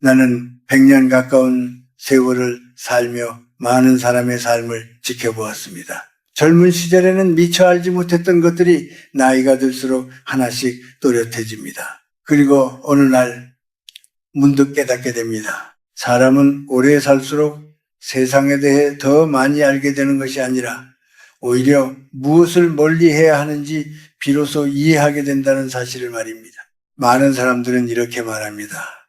나는 100년 가까운 세월을 살며 많은 사람의 삶을 지켜보았습니다. 젊은 시절에는 미처 알지 못했던 것들이 나이가 들수록 하나씩 또렷해집니다. 그리고 어느 날 문득 깨닫게 됩니다. 사람은 오래 살수록 세상에 대해 더 많이 알게 되는 것이 아니라 오히려 무엇을 멀리해야 하는지 비로소 이해하게 된다는 사실을 말입니다. 많은 사람들은 이렇게 말합니다.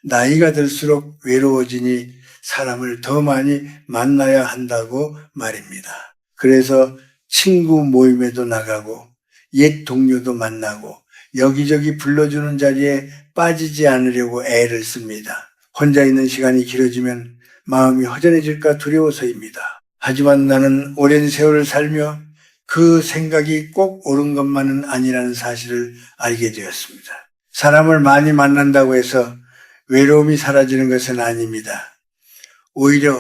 나이가 들수록 외로워지니 사람을 더 많이 만나야 한다고 말입니다. 그래서 친구 모임에도 나가고 옛 동료도 만나고 여기저기 불러주는 자리에 빠지지 않으려고 애를 씁니다. 혼자 있는 시간이 길어지면 마음이 허전해질까 두려워서입니다. 하지만 나는 오랜 세월을 살며 그 생각이 꼭 옳은 것만은 아니라는 사실을 알게 되었습니다. 사람을 많이 만난다고 해서 외로움이 사라지는 것은 아닙니다. 오히려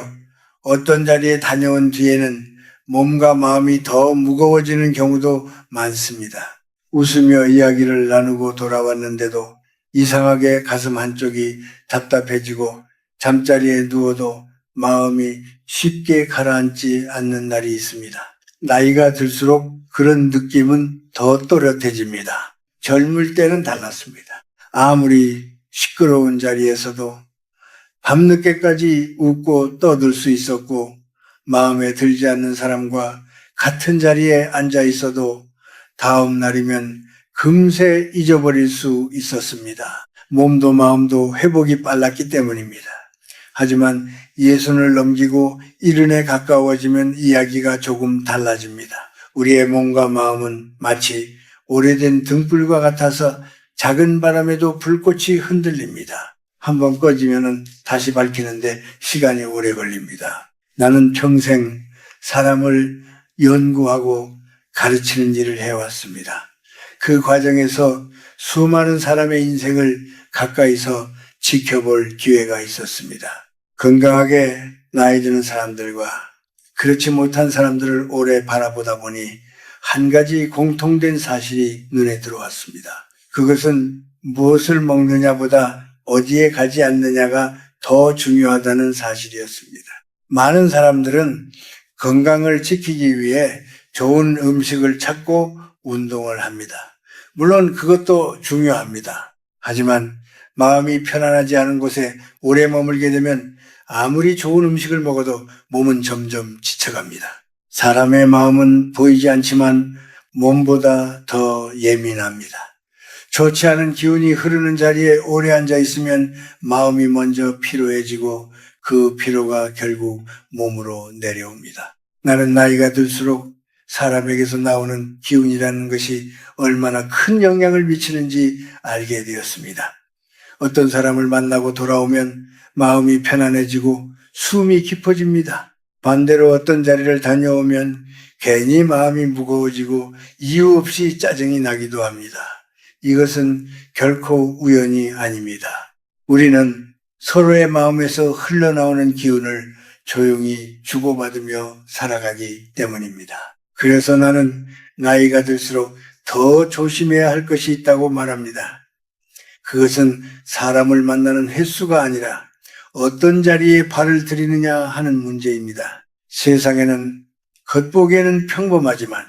어떤 자리에 다녀온 뒤에는 몸과 마음이 더 무거워지는 경우도 많습니다. 웃으며 이야기를 나누고 돌아왔는데도 이상하게 가슴 한쪽이 답답해지고 잠자리에 누워도 마음이 쉽게 가라앉지 않는 날이 있습니다. 나이가 들수록 그런 느낌은 더 또렷해집니다. 젊을 때는 달랐습니다. 아무리 시끄러운 자리에서도 밤늦게까지 웃고 떠들 수 있었고 마음에 들지 않는 사람과 같은 자리에 앉아 있어도 다음 날이면 금세 잊어버릴 수 있었습니다. 몸도 마음도 회복이 빨랐기 때문입니다. 하지만 예순을 넘기고 70에 가까워지면 이야기가 조금 달라집니다. 우리의 몸과 마음은 마치 오래된 등불과 같아서 작은 바람에도 불꽃이 흔들립니다. 한번 꺼지면 다시 밝히는데 시간이 오래 걸립니다. 나는 평생 사람을 연구하고 가르치는 일을 해왔습니다. 그 과정에서 수많은 사람의 인생을 가까이서 지켜볼 기회가 있었습니다. 건강하게 나이 드는 사람들과 그렇지 못한 사람들을 오래 바라보다 보니 한 가지 공통된 사실이 눈에 들어왔습니다. 그것은 무엇을 먹느냐보다 어디에 가지 않느냐가 더 중요하다는 사실이었습니다. 많은 사람들은 건강을 지키기 위해 좋은 음식을 찾고 운동을 합니다. 물론 그것도 중요합니다. 하지만 마음이 편안하지 않은 곳에 오래 머물게 되면 아무리 좋은 음식을 먹어도 몸은 점점 지쳐갑니다. 사람의 마음은 보이지 않지만 몸보다 더 예민합니다. 좋지 않은 기운이 흐르는 자리에 오래 앉아 있으면 마음이 먼저 피로해지고 그 피로가 결국 몸으로 내려옵니다. 나는 나이가 들수록 사람에게서 나오는 기운이라는 것이 얼마나 큰 영향을 미치는지 알게 되었습니다. 어떤 사람을 만나고 돌아오면 마음이 편안해지고 숨이 깊어집니다. 반대로 어떤 자리를 다녀오면 괜히 마음이 무거워지고 이유 없이 짜증이 나기도 합니다. 이것은 결코 우연이 아닙니다. 우리는 서로의 마음에서 흘러나오는 기운을 조용히 주고받으며 살아가기 때문입니다. 그래서 나는 나이가 들수록 더 조심해야 할 것이 있다고 말합니다. 그것은 사람을 만나는 횟수가 아니라 어떤 자리에 발을 들이느냐 하는 문제입니다. 세상에는 겉보기에는 평범하지만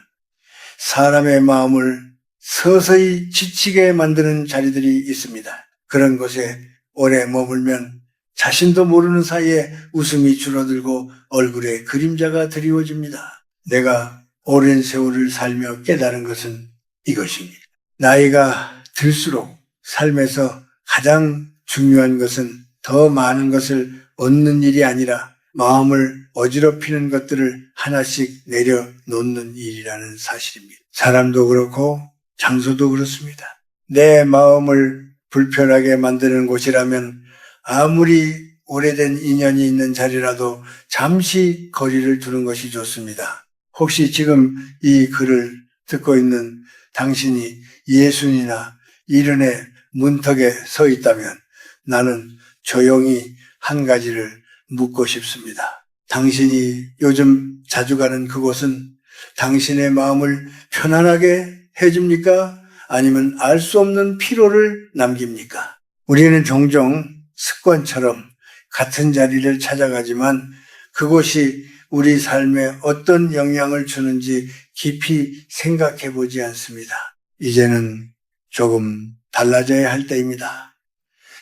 사람의 마음을 서서히 지치게 만드는 자리들이 있습니다. 그런 곳에 오래 머물면 자신도 모르는 사이에 웃음이 줄어들고 얼굴에 그림자가 드리워집니다. 내가 오랜 세월을 살며 깨달은 것은 이것입니다. 나이가 들수록 삶에서 가장 중요한 것은 더 많은 것을 얻는 일이 아니라 마음을 어지럽히는 것들을 하나씩 내려놓는 일이라는 사실입니다. 사람도 그렇고 장소도 그렇습니다. 내 마음을 불편하게 만드는 곳이라면 아무리 오래된 인연이 있는 자리라도 잠시 거리를 두는 것이 좋습니다. 혹시 지금 이 글을 듣고 있는 당신이 예순이나 70의 문턱에 서 있다면 나는 조용히 한 가지를 묻고 싶습니다. 당신이 요즘 자주 가는 그곳은 당신의 마음을 편안하게 해줍니까? 아니면 알 수 없는 피로를 남깁니까? 우리는 종종 습관처럼 같은 자리를 찾아가지만 그곳이 우리 삶에 어떤 영향을 주는지 깊이 생각해 보지 않습니다. 이제는 조금 달라져야 할 때입니다.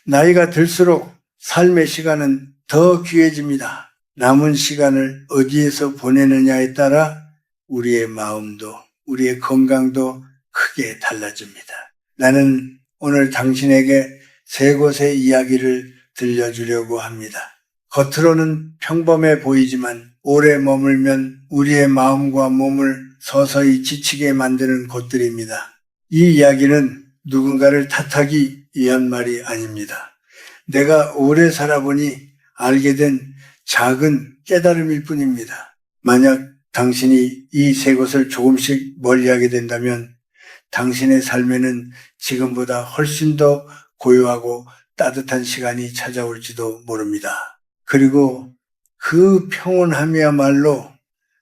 나이가 들수록 삶의 시간은 더 귀해집니다. 남은 시간을 어디에서 보내느냐에 따라 우리의 마음도 우리의 건강도 크게 달라집니다. 나는 오늘 당신에게 세 곳의 이야기를 들려주려고 합니다. 겉으로는 평범해 보이지만 오래 머물면 우리의 마음과 몸을 서서히 지치게 만드는 곳들입니다. 이 이야기는 누군가를 탓하기 위한 말이 아닙니다. 내가 오래 살아보니 알게 된 작은 깨달음일 뿐입니다. 만약 당신이 이 세 곳을 조금씩 멀리하게 된다면 당신의 삶에는 지금보다 훨씬 더 고요하고 따뜻한 시간이 찾아올지도 모릅니다. 그리고 그 평온함이야말로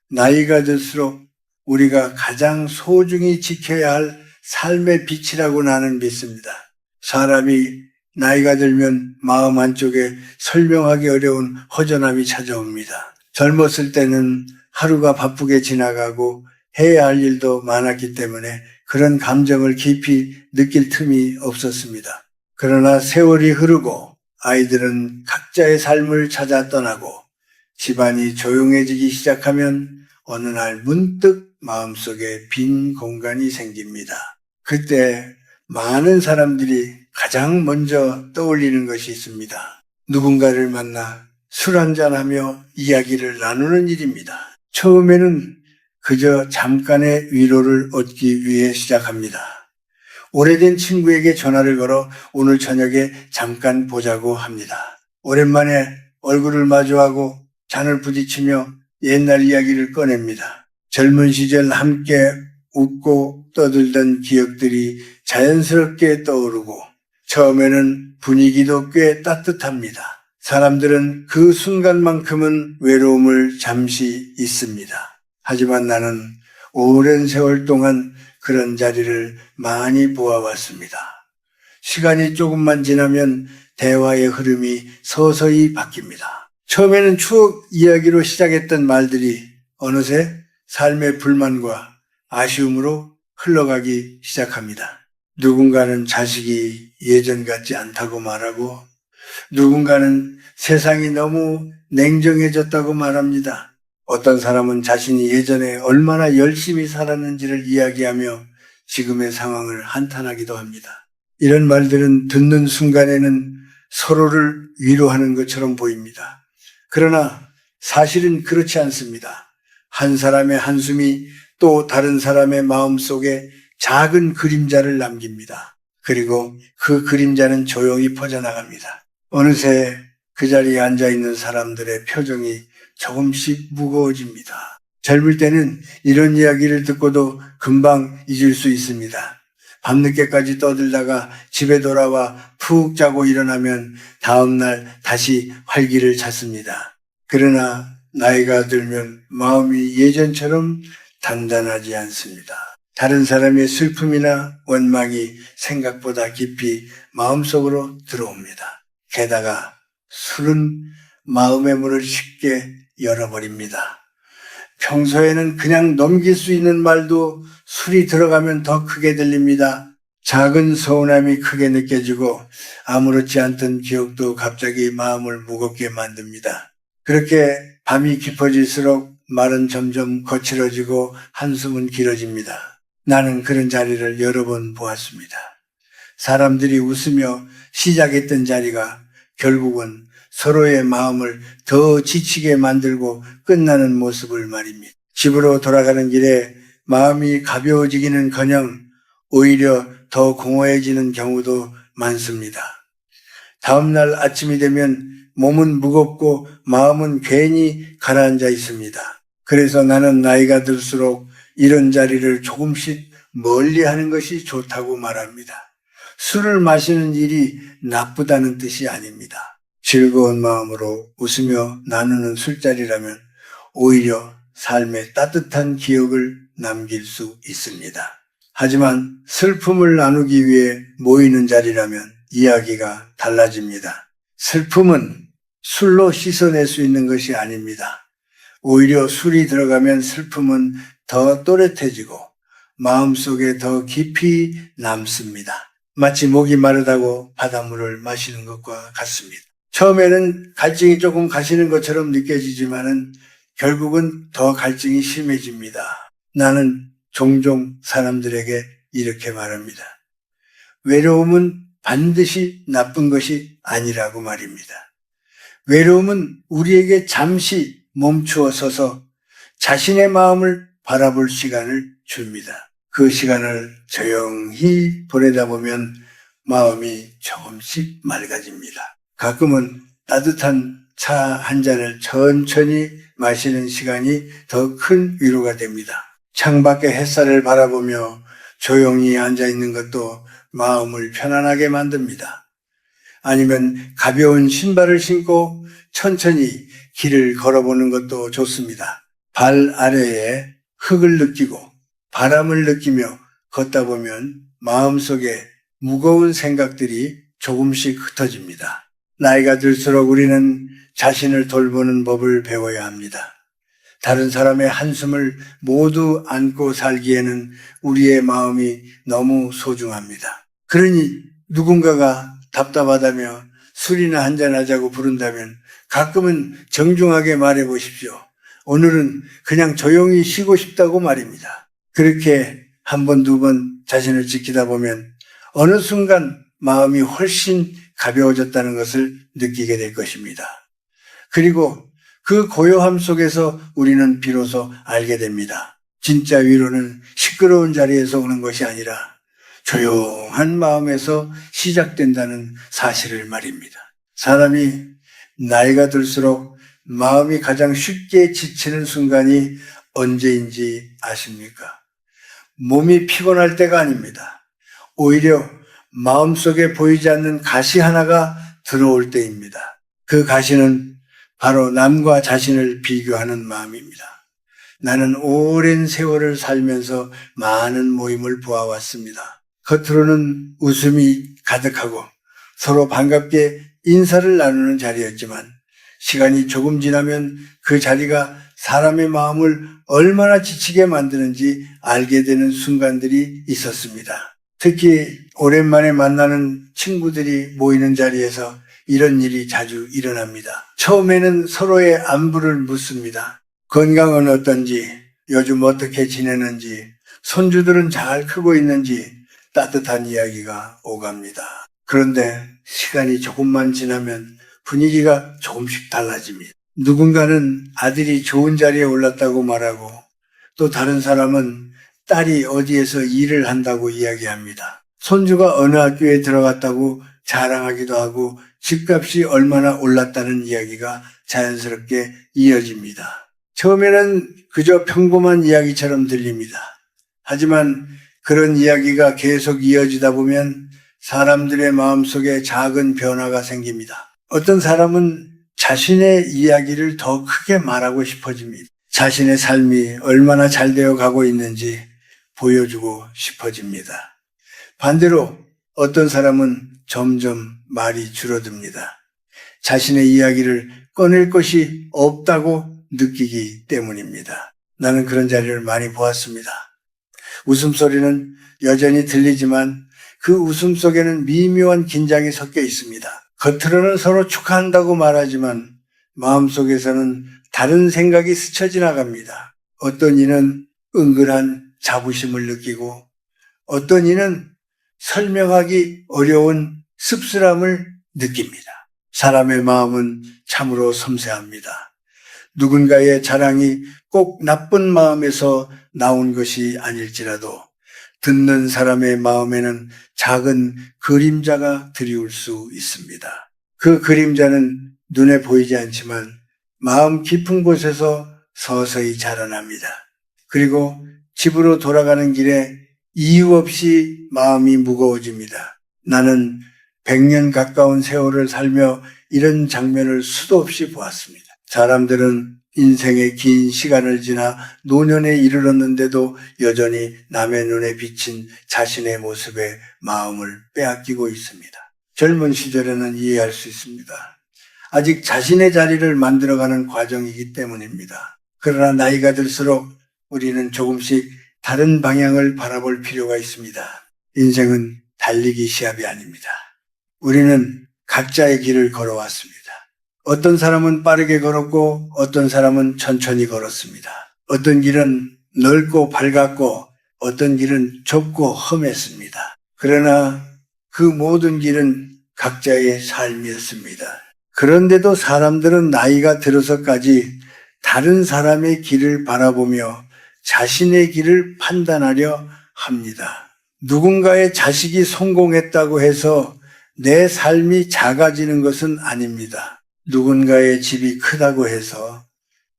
나이가 들수록 우리가 가장 소중히 지켜야 할 삶의 빛이라고 나는 믿습니다. 사람이 나이가 들면 마음 한쪽에 설명하기 어려운 허전함이 찾아옵니다. 젊었을 때는 하루가 바쁘게 지나가고 해야 할 일도 많았기 때문에 그런 감정을 깊이 느낄 틈이 없었습니다. 그러나 세월이 흐르고 아이들은 각자의 삶을 찾아 떠나고 집안이 조용해지기 시작하면 어느 날 문득 마음속에 빈 공간이 생깁니다. 그때 많은 사람들이 가장 먼저 떠올리는 것이 있습니다. 누군가를 만나 술 한잔하며 이야기를 나누는 일입니다. 처음에는 그저 잠깐의 위로를 얻기 위해 시작합니다. 오래된 친구에게 전화를 걸어 오늘 저녁에 잠깐 보자고 합니다. 오랜만에 얼굴을 마주하고 잔을 부딪히며 옛날 이야기를 꺼냅니다. 젊은 시절 함께 웃고 떠들던 기억들이 자연스럽게 떠오르고 처음에는 분위기도 꽤 따뜻합니다. 사람들은 그 순간만큼은 외로움을 잠시 잊습니다. 하지만 나는 오랜 세월 동안 그런 자리를 많이 보아왔습니다. 시간이 조금만 지나면 대화의 흐름이 서서히 바뀝니다. 처음에는 추억 이야기로 시작했던 말들이 어느새 삶의 불만과 아쉬움으로 흘러가기 시작합니다. 누군가는 자식이 예전 같지 않다고 말하고 누군가는 세상이 너무 냉정해졌다고 말합니다. 어떤 사람은 자신이 예전에 얼마나 열심히 살았는지를 이야기하며 지금의 상황을 한탄하기도 합니다. 이런 말들은 듣는 순간에는 서로를 위로하는 것처럼 보입니다. 그러나 사실은 그렇지 않습니다. 한 사람의 한숨이 또 다른 사람의 마음속에 작은 그림자를 남깁니다. 그리고 그 그림자는 조용히 퍼져나갑니다. 어느새 그 자리에 앉아있는 사람들의 표정이 조금씩 무거워집니다. 젊을 때는 이런 이야기를 듣고도 금방 잊을 수 있습니다. 밤늦게까지 떠들다가 집에 돌아와 푹 자고 일어나면 다음날 다시 활기를 찾습니다. 그러나 나이가 들면 마음이 예전처럼 단단하지 않습니다. 다른 사람의 슬픔이나 원망이 생각보다 깊이 마음속으로 들어옵니다. 게다가 술은 마음의 문을 쉽게 열어버립니다. 평소에는 그냥 넘길 수 있는 말도 술이 들어가면 더 크게 들립니다. 작은 서운함이 크게 느껴지고 아무렇지 않던 기억도 갑자기 마음을 무겁게 만듭니다. 그렇게 밤이 깊어질수록 말은 점점 거칠어지고 한숨은 길어집니다. 나는 그런 자리를 여러 번 보았습니다. 사람들이 웃으며 시작했던 자리가 결국은 서로의 마음을 더 지치게 만들고 끝나는 모습을 말입니다. 집으로 돌아가는 길에 마음이 가벼워지기는커녕 오히려 더 공허해지는 경우도 많습니다. 다음날 아침이 되면 몸은 무겁고 마음은 괜히 가라앉아 있습니다. 그래서 나는 나이가 들수록 이런 자리를 조금씩 멀리하는 것이 좋다고 말합니다. 술을 마시는 일이 나쁘다는 뜻이 아닙니다. 즐거운 마음으로 웃으며 나누는 술자리라면 오히려 삶의 따뜻한 기억을 남길 수 있습니다. 하지만 슬픔을 나누기 위해 모이는 자리라면 이야기가 달라집니다. 슬픔은 술로 씻어낼 수 있는 것이 아닙니다. 오히려 술이 들어가면 슬픔은 더 또렷해지고 마음속에 더 깊이 남습니다. 마치 목이 마르다고 바닷물을 마시는 것과 같습니다. 처음에는 갈증이 조금 가시는 것처럼 느껴지지만은 결국은 더 갈증이 심해집니다. 나는 종종 사람들에게 이렇게 말합니다. 외로움은 반드시 나쁜 것이 아니라고 말입니다. 외로움은 우리에게 잠시 멈추어 서서 자신의 마음을 바라볼 시간을 줍니다. 그 시간을 조용히 보내다 보면 마음이 조금씩 맑아집니다. 가끔은 따뜻한 차 한 잔을 천천히 마시는 시간이 더 큰 위로가 됩니다. 창밖의 햇살을 바라보며 조용히 앉아있는 것도 마음을 편안하게 만듭니다. 아니면 가벼운 신발을 신고 천천히 길을 걸어보는 것도 좋습니다. 발 아래에 흙을 느끼고 바람을 느끼며 걷다 보면 마음속에 무거운 생각들이 조금씩 흩어집니다. 나이가 들수록 우리는 자신을 돌보는 법을 배워야 합니다. 다른 사람의 한숨을 모두 안고 살기에는 우리의 마음이 너무 소중합니다. 그러니 누군가가 답답하다며 술이나 한잔하자고 부른다면 가끔은 정중하게 말해 보십시오. 오늘은 그냥 조용히 쉬고 싶다고 말입니다. 그렇게 한 번, 두 번 자신을 지키다 보면 어느 순간 마음이 훨씬 가벼워졌다는 것을 느끼게 될 것입니다. 그리고 그 고요함 속에서 우리는 비로소 알게 됩니다. 진짜 위로는 시끄러운 자리에서 오는 것이 아니라 조용한 마음에서 시작된다는 사실을 말입니다. 사람이 나이가 들수록 마음이 가장 쉽게 지치는 순간이 언제인지 아십니까? 몸이 피곤할 때가 아닙니다. 오히려 마음속에 보이지 않는 가시 하나가 들어올 때입니다. 그 가시는 바로 남과 자신을 비교하는 마음입니다. 나는 오랜 세월을 살면서 많은 모임을 보아왔습니다. 겉으로는 웃음이 가득하고 서로 반갑게 인사를 나누는 자리였지만 시간이 조금 지나면 그 자리가 사람의 마음을 얼마나 지치게 만드는지 알게 되는 순간들이 있었습니다. 특히 오랜만에 만나는 친구들이 모이는 자리에서 이런 일이 자주 일어납니다. 처음에는 서로의 안부를 묻습니다. 건강은 어떤지, 요즘 어떻게 지내는지, 손주들은 잘 크고 있는지 따뜻한 이야기가 오갑니다. 그런데 시간이 조금만 지나면 분위기가 조금씩 달라집니다. 누군가는 아들이 좋은 자리에 올랐다고 말하고 또 다른 사람은 딸이 어디에서 일을 한다고 이야기합니다. 손주가 어느 학교에 들어갔다고 자랑하기도 하고 집값이 얼마나 올랐다는 이야기가 자연스럽게 이어집니다. 처음에는 그저 평범한 이야기처럼 들립니다. 하지만 그런 이야기가 계속 이어지다 보면 사람들의 마음속에 작은 변화가 생깁니다. 어떤 사람은 자신의 이야기를 더 크게 말하고 싶어집니다. 자신의 삶이 얼마나 잘 되어 가고 있는지 보여주고 싶어집니다. 반대로 어떤 사람은 점점 말이 줄어듭니다. 자신의 이야기를 꺼낼 것이 없다고 느끼기 때문입니다. 나는 그런 자리를 많이 보았습니다. 웃음소리는 여전히 들리지만 그 웃음 속에는 미묘한 긴장이 섞여 있습니다. 겉으로는 서로 축하한다고 말하지만 마음속에서는 다른 생각이 스쳐 지나갑니다. 어떤 이는 은근한 자부심을 느끼고 어떤 이는 설명하기 어려운 씁쓸함을 느낍니다. 사람의 마음은 참으로 섬세합니다. 누군가의 자랑이 꼭 나쁜 마음에서 나온 것이 아닐지라도 듣는 사람의 마음에는 작은 그림자가 드리울 수 있습니다. 그 그림자는 눈에 보이지 않지만 마음 깊은 곳에서 서서히 자라납니다. 그리고 집으로 돌아가는 길에 이유 없이 마음이 무거워집니다. 나는 100년 가까운 세월을 살며 이런 장면을 수도 없이 보았습니다. 사람들은 인생의 긴 시간을 지나 노년에 이르렀는데도 여전히 남의 눈에 비친 자신의 모습에 마음을 빼앗기고 있습니다. 젊은 시절에는 이해할 수 있습니다. 아직 자신의 자리를 만들어가는 과정이기 때문입니다. 그러나 나이가 들수록 우리는 조금씩 다른 방향을 바라볼 필요가 있습니다. 인생은 달리기 시합이 아닙니다. 우리는 각자의 길을 걸어왔습니다. 어떤 사람은 빠르게 걸었고 어떤 사람은 천천히 걸었습니다. 어떤 길은 넓고 밝았고 어떤 길은 좁고 험했습니다. 그러나 그 모든 길은 각자의 삶이었습니다. 그런데도 사람들은 나이가 들어서까지 다른 사람의 길을 바라보며 자신의 길을 판단하려 합니다. 누군가의 자식이 성공했다고 해서 내 삶이 작아지는 것은 아닙니다. 누군가의 집이 크다고 해서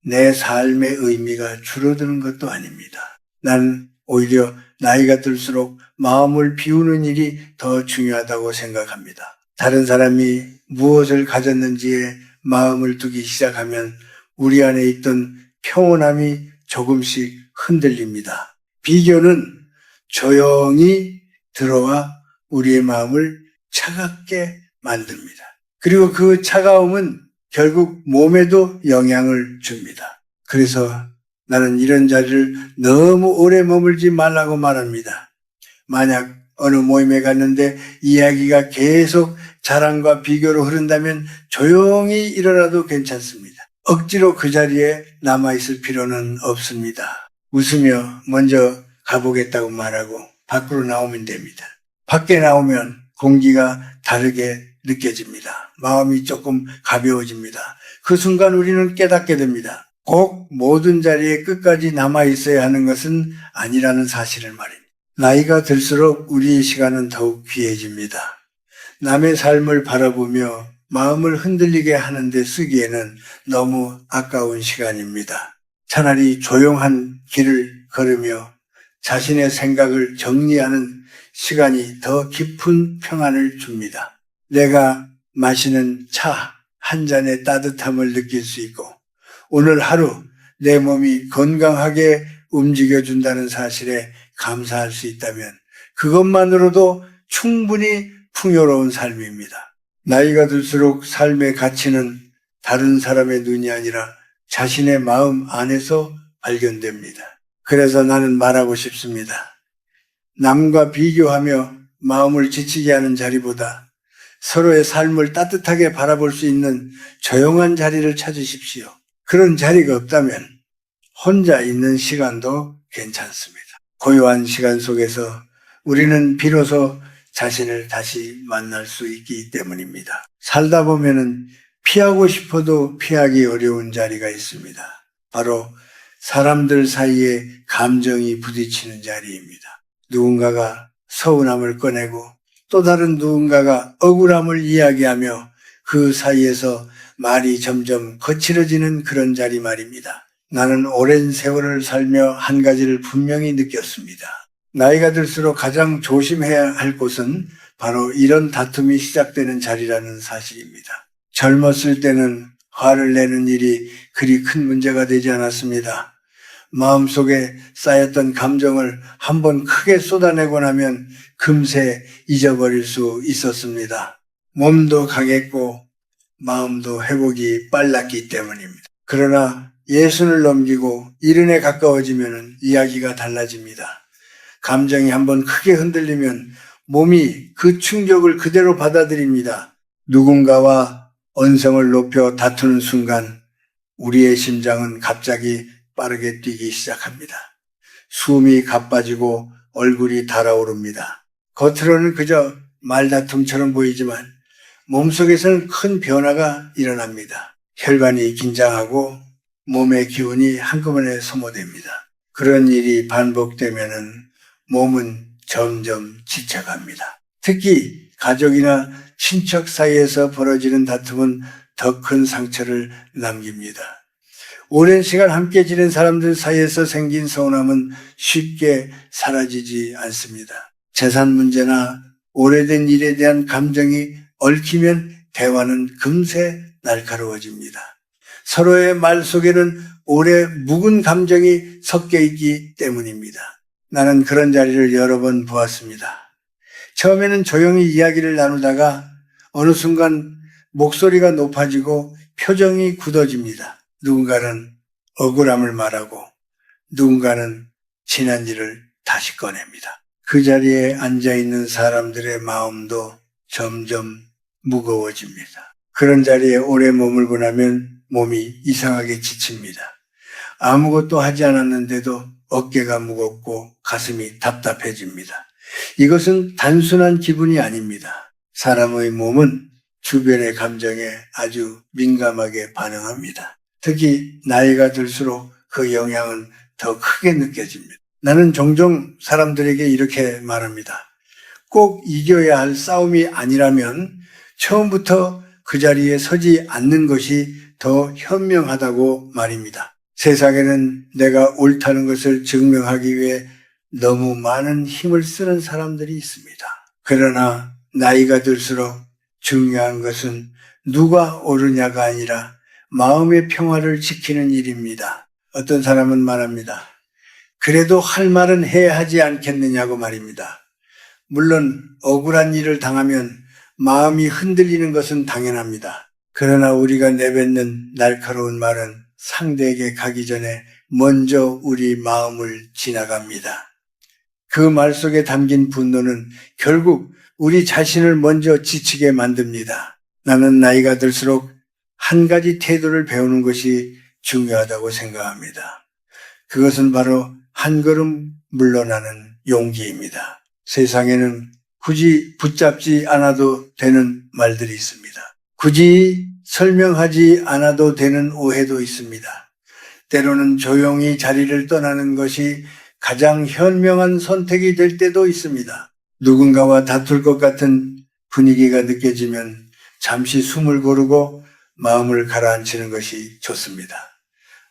내 삶의 의미가 줄어드는 것도 아닙니다. 난 오히려 나이가 들수록 마음을 비우는 일이 더 중요하다고 생각합니다. 다른 사람이 무엇을 가졌는지에 마음을 두기 시작하면 우리 안에 있던 평온함이 조금씩 흔들립니다. 비교는 조용히 들어와 우리의 마음을 차갑게 만듭니다. 그리고 그 차가움은 결국 몸에도 영향을 줍니다. 그래서 나는 이런 자리를 너무 오래 머물지 말라고 말합니다. 만약 어느 모임에 갔는데 이야기가 계속 자랑과 비교로 흐른다면 조용히 일어나도 괜찮습니다. 억지로 그 자리에 남아있을 필요는 없습니다. 웃으며 먼저 가보겠다고 말하고 밖으로 나오면 됩니다. 밖에 나오면 공기가 다르게 느껴집니다. 마음이 조금 가벼워집니다. 그 순간 우리는 깨닫게 됩니다. 꼭 모든 자리에 끝까지 남아있어야 하는 것은 아니라는 사실을 말입니다. 나이가 들수록 우리의 시간은 더욱 귀해집니다. 남의 삶을 바라보며 마음을 흔들리게 하는데 쓰기에는 너무 아까운 시간입니다. 차라리 조용한 길을 걸으며 자신의 생각을 정리하는 시간이 더 깊은 평안을 줍니다. 내가 마시는 차 한 잔의 따뜻함을 느낄 수 있고 오늘 하루 내 몸이 건강하게 움직여준다는 사실에 감사할 수 있다면 그것만으로도 충분히 풍요로운 삶입니다. 나이가 들수록 삶의 가치는 다른 사람의 눈이 아니라 자신의 마음 안에서 발견됩니다. 그래서 나는 말하고 싶습니다. 남과 비교하며 마음을 지치게 하는 자리보다 서로의 삶을 따뜻하게 바라볼 수 있는 조용한 자리를 찾으십시오. 그런 자리가 없다면 혼자 있는 시간도 괜찮습니다. 고요한 시간 속에서 우리는 비로소 자신을 다시 만날 수 있기 때문입니다. 살다 보면은 피하고 싶어도 피하기 어려운 자리가 있습니다. 바로 사람들 사이에 감정이 부딪히는 자리입니다. 누군가가 서운함을 꺼내고 또 다른 누군가가 억울함을 이야기하며 그 사이에서 말이 점점 거칠어지는 그런 자리 말입니다. 나는 오랜 세월을 살며 한 가지를 분명히 느꼈습니다. 나이가 들수록 가장 조심해야 할 곳은 바로 이런 다툼이 시작되는 자리라는 사실입니다. 젊었을 때는 화를 내는 일이 그리 큰 문제가 되지 않았습니다. 마음속에 쌓였던 감정을 한번 크게 쏟아내고 나면 금세 잊어버릴 수 있었습니다. 몸도 강했고 마음도 회복이 빨랐기 때문입니다. 그러나 예순을 넘기고 이른에 가까워지면 이야기가 달라집니다. 감정이 한번 크게 흔들리면 몸이 그 충격을 그대로 받아들입니다. 누군가와 언성을 높여 다투는 순간 우리의 심장은 갑자기 빠르게 뛰기 시작합니다. 숨이 가빠지고 얼굴이 달아오릅니다. 겉으로는 그저 말다툼처럼 보이지만 몸속에서는 큰 변화가 일어납니다. 혈관이 긴장하고 몸의 기운이 한꺼번에 소모됩니다. 그런 일이 반복되면은 몸은 점점 지쳐갑니다. 특히 가족이나 친척 사이에서 벌어지는 다툼은 더 큰 상처를 남깁니다. 오랜 시간 함께 지낸 사람들 사이에서 생긴 서운함은 쉽게 사라지지 않습니다. 재산 문제나 오래된 일에 대한 감정이 얽히면 대화는 금세 날카로워집니다. 서로의 말 속에는 오래 묵은 감정이 섞여 있기 때문입니다. 나는 그런 자리를 여러 번 보았습니다. 처음에는 조용히 이야기를 나누다가 어느 순간 목소리가 높아지고 표정이 굳어집니다. 누군가는 억울함을 말하고 누군가는 지난 일을 다시 꺼냅니다. 그 자리에 앉아있는 사람들의 마음도 점점 무거워집니다. 그런 자리에 오래 머물고 나면 몸이 이상하게 지칩니다. 아무것도 하지 않았는데도 어깨가 무겁고 가슴이 답답해집니다. 이것은 단순한 기분이 아닙니다. 사람의 몸은 주변의 감정에 아주 민감하게 반응합니다. 특히 나이가 들수록 그 영향은 더 크게 느껴집니다. 나는 종종 사람들에게 이렇게 말합니다. 꼭 이겨야 할 싸움이 아니라면 처음부터 그 자리에 서지 않는 것이 더 현명하다고 말입니다. 세상에는 내가 옳다는 것을 증명하기 위해 너무 많은 힘을 쓰는 사람들이 있습니다. 그러나 나이가 들수록 중요한 것은 누가 옳으냐가 아니라 마음의 평화를 지키는 일입니다. 어떤 사람은 말합니다. 그래도 할 말은 해야 하지 않겠느냐고 말입니다. 물론 억울한 일을 당하면 마음이 흔들리는 것은 당연합니다. 그러나 우리가 내뱉는 날카로운 말은 상대에게 가기 전에 먼저 우리 마음을 지나갑니다. 그 말 속에 담긴 분노는 결국 우리 자신을 먼저 지치게 만듭니다. 나는 나이가 들수록 한 가지 태도를 배우는 것이 중요하다고 생각합니다. 그것은 바로 한 걸음 물러나는 용기입니다. 세상에는 굳이 붙잡지 않아도 되는 말들이 있습니다. 굳이 설명하지 않아도 되는 오해도 있습니다. 때로는 조용히 자리를 떠나는 것이 가장 현명한 선택이 될 때도 있습니다. 누군가와 다툴 것 같은 분위기가 느껴지면 잠시 숨을 고르고 마음을 가라앉히는 것이 좋습니다.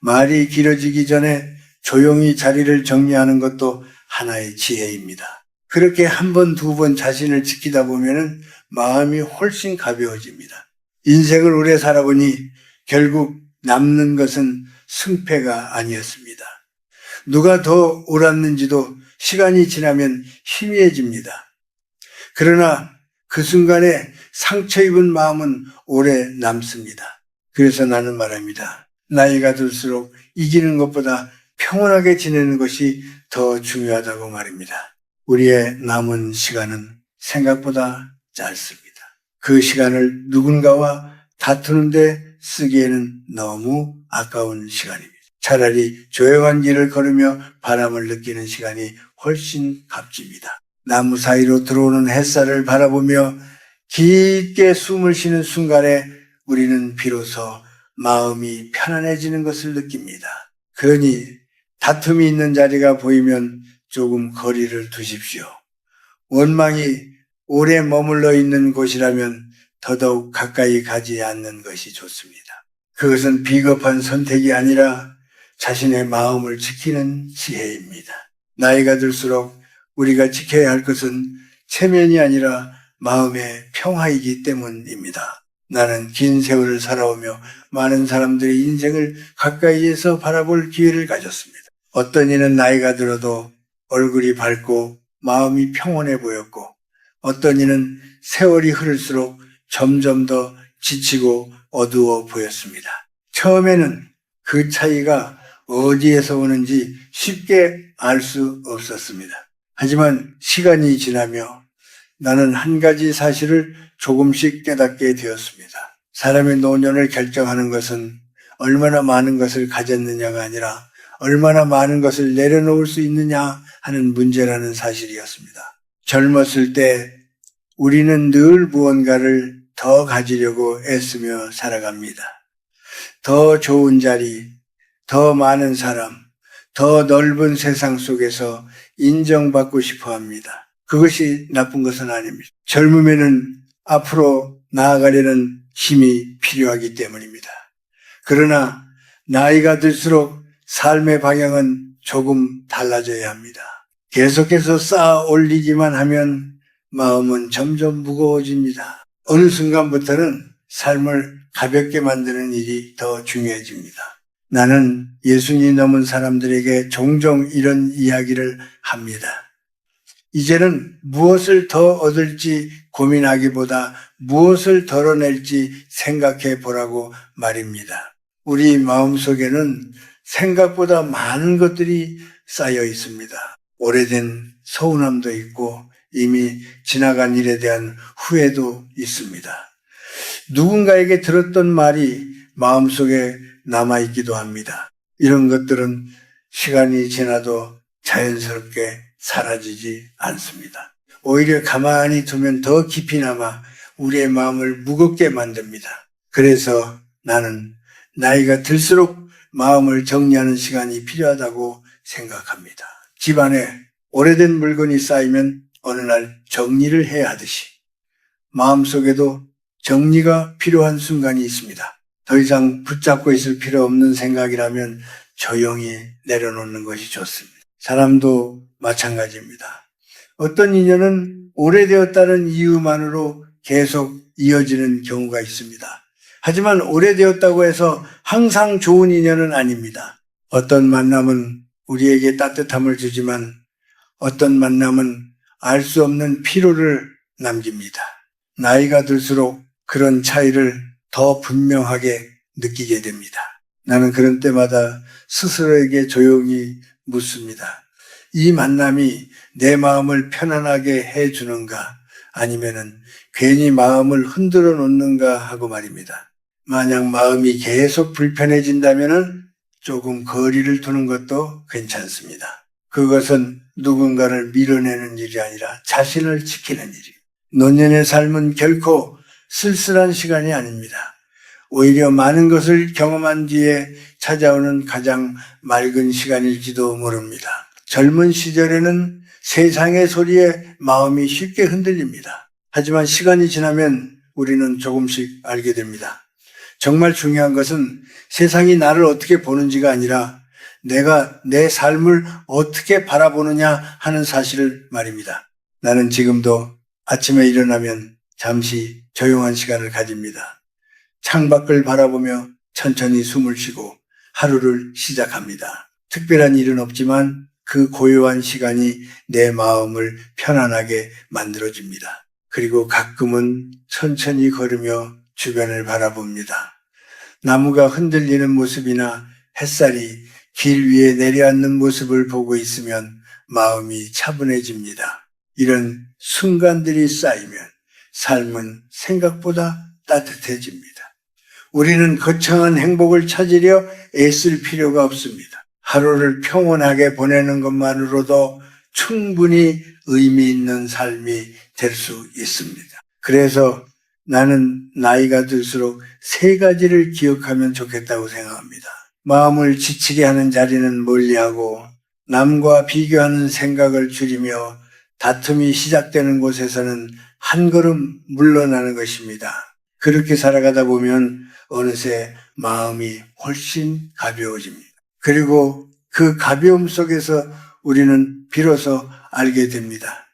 말이 길어지기 전에 조용히 자리를 정리하는 것도 하나의 지혜입니다. 그렇게 한 번, 두 번 자신을 지키다 보면 마음이 훨씬 가벼워집니다. 인생을 오래 살아보니 결국 남는 것은 승패가 아니었습니다. 누가 더 옳았는지도 시간이 지나면 희미해집니다. 그러나 그 순간에 상처 입은 마음은 오래 남습니다. 그래서 나는 말합니다. 나이가 들수록 이기는 것보다 평온하게 지내는 것이 더 중요하다고 말입니다. 우리의 남은 시간은 생각보다 짧습니다. 그 시간을 누군가와 다투는데 쓰기에는 너무 아까운 시간입니다. 차라리 조용한 길을 걸으며 바람을 느끼는 시간이 훨씬 값집니다. 나무 사이로 들어오는 햇살을 바라보며 깊게 숨을 쉬는 순간에 우리는 비로소 마음이 편안해지는 것을 느낍니다. 그러니 다툼이 있는 자리가 보이면 조금 거리를 두십시오. 원망이 오래 머물러 있는 곳이라면 더더욱 가까이 가지 않는 것이 좋습니다. 그것은 비겁한 선택이 아니라 자신의 마음을 지키는 지혜입니다. 나이가 들수록 우리가 지켜야 할 것은 체면이 아니라 마음의 평화이기 때문입니다. 나는 긴 세월을 살아오며 많은 사람들의 인생을 가까이에서 바라볼 기회를 가졌습니다. 어떤 이는 나이가 들어도 얼굴이 밝고 마음이 평온해 보였고 어떤 이는 세월이 흐를수록 점점 더 지치고 어두워 보였습니다. 처음에는 그 차이가 어디에서 오는지 쉽게 알 수 없었습니다. 하지만 시간이 지나며 나는 한 가지 사실을 조금씩 깨닫게 되었습니다. 사람의 노년을 결정하는 것은 얼마나 많은 것을 가졌느냐가 아니라 얼마나 많은 것을 내려놓을 수 있느냐 하는 문제라는 사실이었습니다. 젊었을 때 우리는 늘 무언가를 더 가지려고 애쓰며 살아갑니다. 더 좋은 자리, 더 많은 사람, 더 넓은 세상 속에서 인정받고 싶어 합니다. 그것이 나쁜 것은 아닙니다. 젊음에는 앞으로 나아가려는 힘이 필요하기 때문입니다. 그러나 나이가 들수록 삶의 방향은 조금 달라져야 합니다. 계속해서 쌓아 올리기만 하면 마음은 점점 무거워집니다. 어느 순간부터는 삶을 가볍게 만드는 일이 더 중요해집니다. 나는 예순이 넘은 사람들에게 종종 이런 이야기를 합니다. 이제는 무엇을 더 얻을지 고민하기보다 무엇을 덜어낼지 생각해 보라고 말입니다. 우리 마음속에는 생각보다 많은 것들이 쌓여 있습니다. 오래된 서운함도 있고 이미 지나간 일에 대한 후회도 있습니다. 누군가에게 들었던 말이 마음속에 남아있기도 합니다. 이런 것들은 시간이 지나도 자연스럽게 사라지지 않습니다. 오히려 가만히 두면 더 깊이 남아 우리의 마음을 무겁게 만듭니다. 그래서 나는 나이가 들수록 마음을 정리하는 시간이 필요하다고 생각합니다. 집안에 오래된 물건이 쌓이면 어느 날 정리를 해야 하듯이 마음속에도 정리가 필요한 순간이 있습니다. 더 이상 붙잡고 있을 필요 없는 생각이라면 조용히 내려놓는 것이 좋습니다. 사람도 마찬가지입니다. 어떤 인연은 오래되었다는 이유만으로 계속 이어지는 경우가 있습니다. 하지만 오래되었다고 해서 항상 좋은 인연은 아닙니다. 어떤 만남은 우리에게 따뜻함을 주지만 어떤 만남은 알 수 없는 피로를 남깁니다. 나이가 들수록 그런 차이를 더 분명하게 느끼게 됩니다. 나는 그런 때마다 스스로에게 조용히 묻습니다. 이 만남이 내 마음을 편안하게 해주는가 아니면은 괜히 마음을 흔들어 놓는가 하고 말입니다. 만약 마음이 계속 불편해진다면은 조금 거리를 두는 것도 괜찮습니다. 그것은 누군가를 밀어내는 일이 아니라 자신을 지키는 일이에요. 노년의 삶은 결코 쓸쓸한 시간이 아닙니다. 오히려 많은 것을 경험한 뒤에 찾아오는 가장 맑은 시간일지도 모릅니다. 젊은 시절에는 세상의 소리에 마음이 쉽게 흔들립니다. 하지만 시간이 지나면 우리는 조금씩 알게 됩니다. 정말 중요한 것은 세상이 나를 어떻게 보는지가 아니라 내가 내 삶을 어떻게 바라보느냐 하는 사실을 말입니다. 나는 지금도 아침에 일어나면 잠시 조용한 시간을 가집니다. 창밖을 바라보며 천천히 숨을 쉬고 하루를 시작합니다. 특별한 일은 없지만 그 고요한 시간이 내 마음을 편안하게 만들어줍니다. 그리고 가끔은 천천히 걸으며 주변을 바라봅니다. 나무가 흔들리는 모습이나 햇살이 길 위에 내려앉는 모습을 보고 있으면 마음이 차분해집니다. 이런 순간들이 쌓이면 삶은 생각보다 따뜻해집니다. 우리는 거창한 행복을 찾으려 애쓸 필요가 없습니다. 하루를 평온하게 보내는 것만으로도 충분히 의미 있는 삶이 될 수 있습니다. 그래서 나는 나이가 들수록 세 가지를 기억하면 좋겠다고 생각합니다. 마음을 지치게 하는 자리는 멀리하고 남과 비교하는 생각을 줄이며 다툼이 시작되는 곳에서는 한 걸음 물러나는 것입니다. 그렇게 살아가다 보면 어느새 마음이 훨씬 가벼워집니다. 그리고 그 가벼움 속에서 우리는 비로소 알게 됩니다.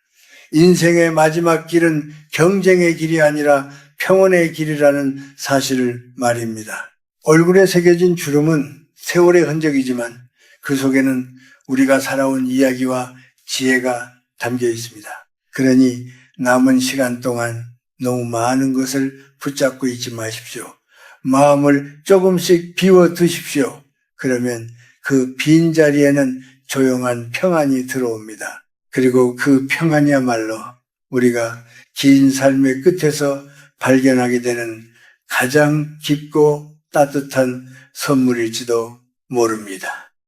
인생의 마지막 길은 경쟁의 길이 아니라 평온의 길이라는 사실을 말입니다. 얼굴에 새겨진 주름은 세월의 흔적이지만 그 속에는 우리가 살아온 이야기와 지혜가 담겨 있습니다. 그러니 남은 시간 동안 너무 많은 것을 붙잡고 있지 마십시오. 마음을 조금씩 비워 두십시오. 그러면 그 빈 자리에는 조용한 평안이 들어옵니다. 그리고 그 평안이야말로 우리가 긴 삶의 끝에서 발견하게 되는 가장 깊고 따뜻한 선물일지도 모릅니다.